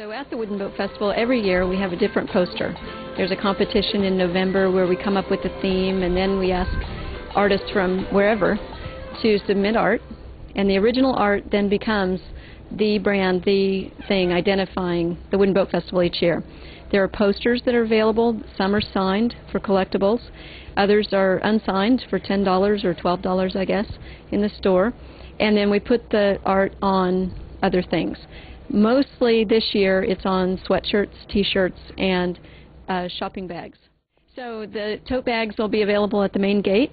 So at the Wooden Boat Festival, every year we have a different poster. There's a competition in November where we come up with a theme, and then we ask artists from wherever to submit art, and the original art then becomes the brand, the thing identifying the Wooden Boat Festival each year. There are posters that are available. Some are signed for collectibles. Others are unsigned for $10 or $12, I guess, in the store. And then we put the art on other things. Mostly this year it's on sweatshirts, t-shirts, and shopping bags. So the tote bags will be available at the main gate.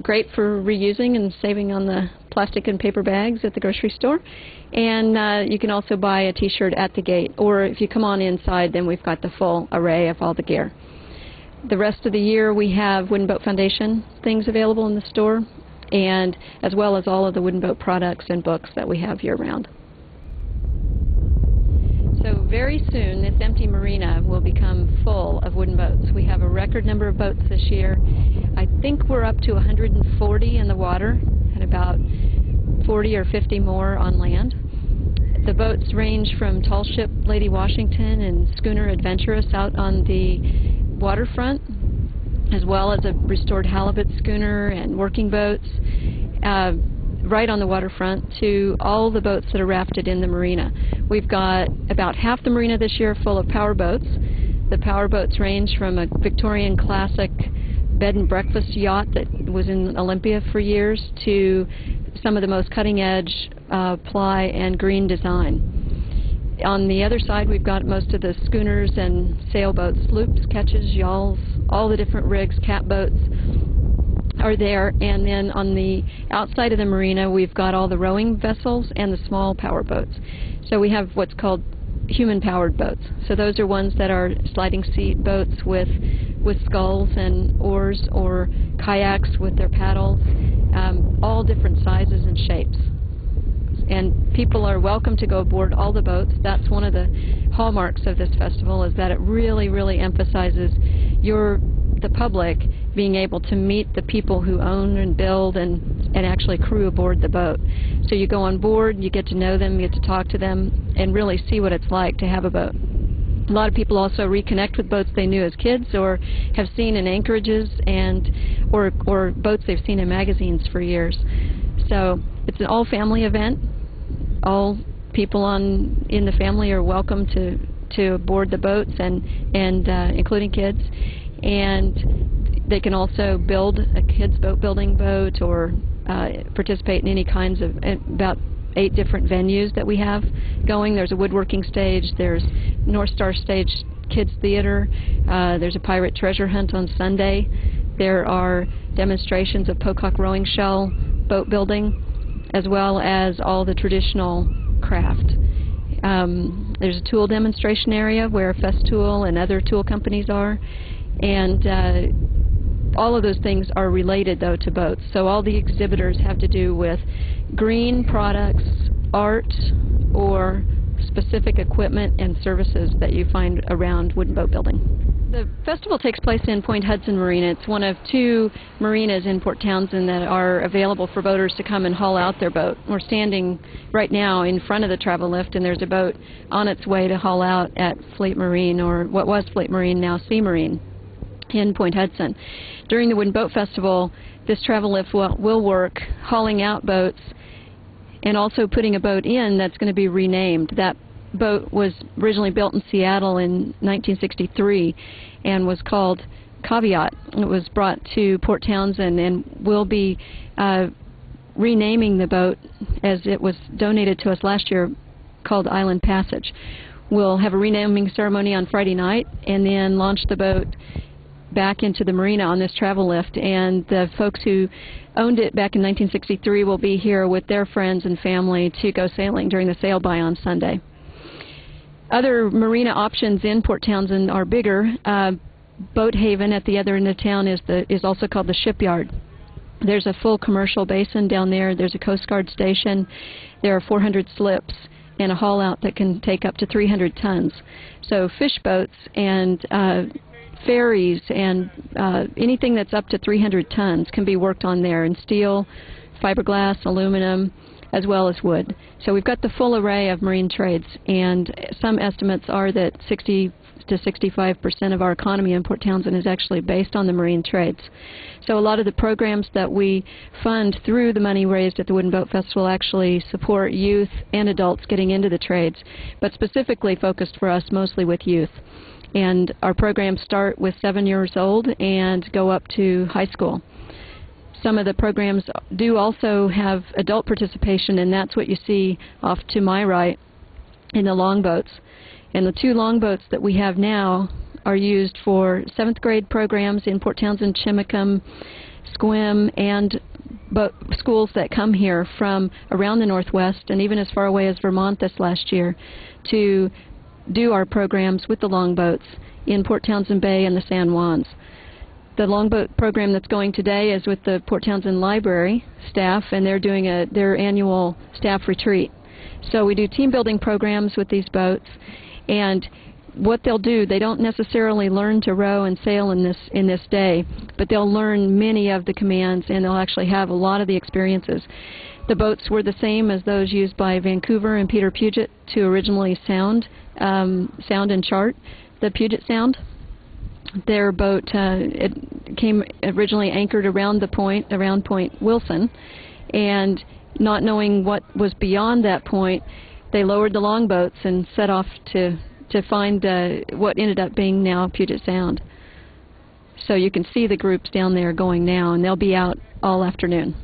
Great for reusing and saving on the plastic and paper bags at the grocery store. And you can also buy a t-shirt at the gate. Or if you come on inside, then we've got the full array of all the gear. The rest of the year we have Wooden Boat Foundation things available in the store, and as well as all of the Wooden Boat products and books that we have year-round. So very soon this empty marina will become full of wooden boats. We have a record number of boats this year. I think we're up to 140 in the water and about 40 or 50 more on land. The boats range from tall ship Lady Washington and schooner Adventurous out on the waterfront, as well as a restored halibut schooner and working boats right on the waterfront, to all the boats that are rafted in the marina. We've got about half the marina this year full of power boats. The power boats range from a Victorian classic bed and breakfast yacht that was in Olympia for years to some of the most cutting-edge ply and green design. On the other side we've got most of the schooners and sailboats, sloops, ketches, yawls, all the different rigs, catboats are there. And then on the outside of the marina we've got all the rowing vessels and the small power boats. So we have what's called human-powered boats. So those are ones that are sliding seat boats with sculls and oars, or kayaks with their paddles, all different sizes and shapes. And people are welcome to go aboard all the boats. That's one of the hallmarks of this festival, is that it really, really emphasizes the public being able to meet the people who own and build and actually crew aboard the boat. So you go on board, you get to know them, you get to talk to them, and really see what it's like to have a boat. A lot of people also reconnect with boats they knew as kids or have seen in anchorages or boats they've seen in magazines for years. So it's an all-family event. All people in the family are welcome to board the boats, and including kids. And they can also build a kids' boat building boat or participate in any kinds of about 8 different venues that we have going. There's a woodworking stage, there's North Star Stage Kids Theater, there's a pirate treasure hunt on Sunday, there are demonstrations of Pocock rowing shell boat building, as well as all the traditional craft. There's a tool demonstration area where Festool and other tool companies are, and all of those things are related, though, to boats. So all the exhibitors have to do with green products, art, or specific equipment and services that you find around wooden boat building. The festival takes place in Point Hudson Marina. It's one of 2 marinas in Port Townsend that are available for boaters to come and haul out their boat. We're standing right now in front of the travel lift, and there's a boat on its way to haul out at Fleet Marine, or what was Fleet Marine, now Sea Marine, in Point Hudson. During the Wooden Boat Festival, this travel lift will work hauling out boats and also putting a boat in that's going to be renamed. That boat was originally built in Seattle in 1963 and was called Caveat. It was brought to Port Townsend, and we'll be renaming the boat, as it was donated to us last year, called Island Passage. We'll have a renaming ceremony on Friday night and then launch the boat back into the marina on this travel lift, and the folks who owned it back in 1963 will be here with their friends and family to go sailing during the sail by on Sunday. Other marina options in Port Townsend are bigger. Boat Haven at the other end of town is also called the Shipyard. There's a full commercial basin down there. There's a Coast Guard station. There are 400 slips and a haul out that can take up to 300 tons. So fish boats and ferries and anything that's up to 300 tons can be worked on there in steel, fiberglass, aluminum, as well as wood. So we've got the full array of marine trades, and some estimates are that 60 to 65% of our economy in Port Townsend is actually based on the marine trades. So a lot of the programs that we fund through the money raised at the Wooden Boat Festival actually support youth and adults getting into the trades, but specifically focused for us mostly with youth. And our programs start with 7 years old and go up to high school. Some of the programs do also have adult participation, and that's what you see off to my right in the longboats. And the 2 longboats that we have now are used for 7th grade programs in Port Townsend, Chimacum, Sequim, and schools that come here from around the Northwest and even as far away as Vermont this last year to do our programs with the longboats in Port Townsend Bay and the San Juans. The longboat program that's going today is with the Port Townsend Library staff, and they're doing their annual staff retreat. So we do team building programs with these boats, and what they'll do, they don't necessarily learn to row and sail in this day, but they'll learn many of the commands, and they'll actually have a lot of the experiences. The boats were the same as those used by Vancouver and Peter Puget to originally sound and chart the Puget Sound. Their boat it came originally anchored around Point Wilson, and not knowing what was beyond that point, they lowered the longboats and set off to find what ended up being now Puget Sound. So you can see the groups down there going now, and they'll be out all afternoon.